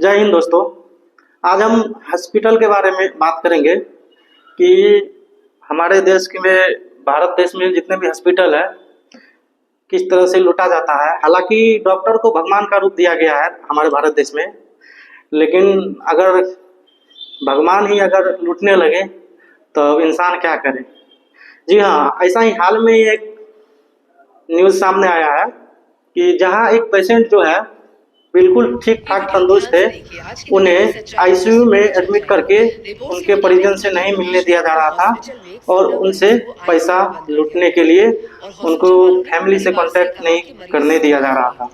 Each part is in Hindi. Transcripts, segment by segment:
जय हिंद दोस्तों। आज हम हॉस्पिटल के बारे में बात करेंगे कि हमारे देश में, भारत देश में जितने भी हॉस्पिटल है किस तरह से लूटा जाता है। हालांकि डॉक्टर को भगवान का रूप दिया गया है हमारे भारत देश में, लेकिन अगर भगवान ही अगर लूटने लगे तो अब इंसान क्या करे। जी हाँ, ऐसा ही हाल में एक न्यूज़ सामने आया है कि जहां एक पेशेंट जो है बिल्कुल ठीक ठाक तंदुरुस्त है, उन्हें आईसीयू में एडमिट करके उनके परिजन से नहीं मिलने दिया जा रहा था और उनसे पैसा लूटने के लिए उनको फैमिली से कांटेक्ट नहीं करने दिया जा रहा था।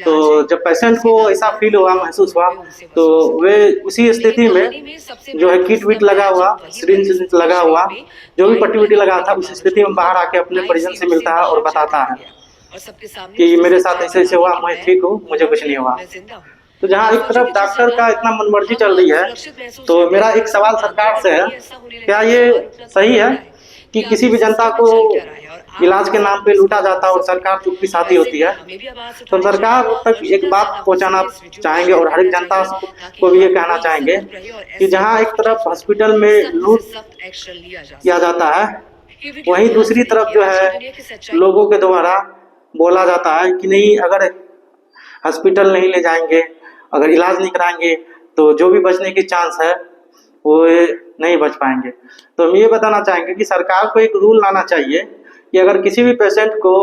तो जब पेशेंट को ऐसा फील हुआ, महसूस हुआ, तो वे उसी स्थिति में जो है किट विट लगा हुआ, सिरिंज लगा हुआ, जो भी पट्टी वट्टी लगा था, उस स्थिति में बाहर आके अपने परिजन से मिलता है और बताता है कि मेरे साथ ऐसे ऐसे हुआ, मैं ठीक हूँ, मुझे कुछ नहीं हुआ। तो जहाँ एक तरफ डॉक्टर का इतना मनमर्जी चल रही है, तो मेरा एक सवाल सरकार से है, क्या ये सही है कि किसी भी जनता को इलाज के नाम पे लूटा जाता है और सरकार चुप्पी साधी होती है। तो सरकार तक एक बात पहुंचाना चाहेंगे और हर एक जनता को भी ये कहना चाहेंगे कि जहाँ एक तरफ हॉस्पिटल में लूट किया जाता है, वहीं दूसरी तरफ जो है लोगों के द्वारा बोला जाता है कि नहीं, अगर हॉस्पिटल नहीं ले जाएंगे, अगर इलाज नहीं कराएंगे तो जो भी बचने की चांस है वो नहीं बच पाएंगे। तो हम ये बताना चाहेंगे कि सरकार को एक रूल लाना चाहिए कि अगर किसी भी पेशेंट को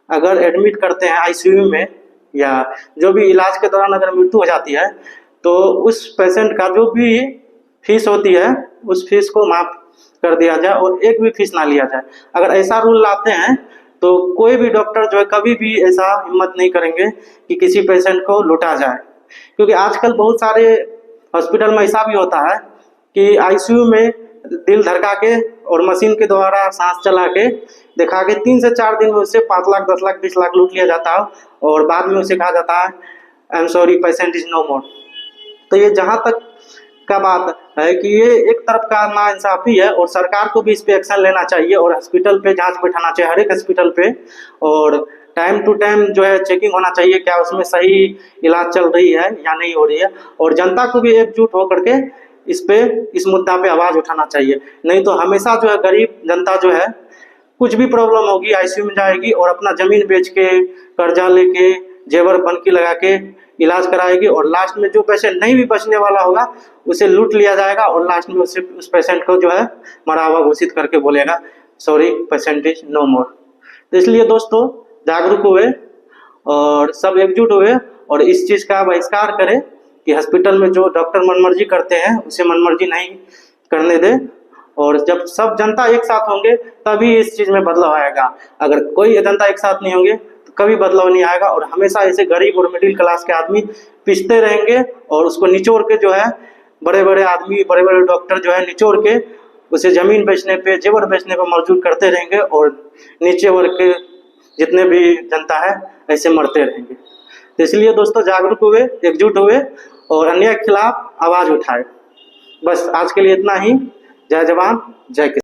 अगर एडमिट करते हैं आईसीयू में या जो भी इलाज के दौरान अगर मृत्यु हो जाती है, तो उस पेशेंट का जो भी फीस होती है उस फीस को माफ कर दिया जाए और एक भी फीस ना लिया जाए। अगर ऐसा रूल लाते हैं तो कोई भी डॉक्टर जो है कभी भी ऐसा हिम्मत नहीं करेंगे कि किसी पेशेंट को लूटा जाए। क्योंकि आजकल बहुत सारे हॉस्पिटल में ऐसा भी होता है कि आईसीयू में दिल धड़का के और मशीन के द्वारा सांस चला के दिखा के 3 से 4 दिन में उससे 5 लाख 10 लाख 20 लाख लूट लिया जाता है और बाद में उसे कहा जाता है I am sorry, patient is no more. तो ये जहाँ तक का बात है कि ये एक तरफ का नाइंसाफी है और सरकार को भी इस पे एक्शन लेना चाहिए और हॉस्पिटल पे जांच बैठाना चाहिए, हर एक हॉस्पिटल पे, और टाइम टू टाइम जो है चेकिंग होना चाहिए क्या उसमें सही इलाज चल रही है या नहीं हो रही है। और जनता को भी एकजुट होकर के इस मुद्दा पे आवाज उठाना चाहिए। नहीं तो हमेशा जो है गरीब जनता जो है कुछ भी प्रॉब्लम होगी आईसीयू में जाएगी और अपना जमीन बेच के, कर्जा लेके, जेवर बनकी लगा के इलाज कराएगी और लास्ट में जो पेशेंट नहीं भी बचने वाला होगा उसे लूट लिया जाएगा और लास्ट में उस पेशेंट को जो है मरा हुआ घोषित करके बोलेगा sorry, patient is no more. तो इसलिए दोस्तों जागरूक हुए और सब एकजुट हुए और इस चीज का बहिष्कार करें कि हॉस्पिटल में जो डॉक्टर मनमर्जी करते हैं उसे मनमर्जी नहीं करने दे। और जब सब जनता एक साथ होंगे तभी इस चीज में बदलाव आएगा। अगर कोई जनता एक साथ नहीं होंगे तो कभी बदलाव नहीं आएगा और हमेशा ऐसे गरीब और मिडिल क्लास के आदमी पिसते रहेंगे और उसको निचोड़ के जो है बड़े बड़े आदमी, बड़े बड़े डॉक्टर जो है निचोड़ के उसे जमीन बेचने पे, जेवर बेचने पे मजबूर करते रहेंगे और नीचे वर्ग के जितने भी जनता है ऐसे मरते रहेंगे। तो इसलिए दोस्तों जागरूक हुए, एकजुट हुए और अन्याय के खिलाफ आवाज उठाए। बस आज के लिए इतना ही। जय जवान जय किसान।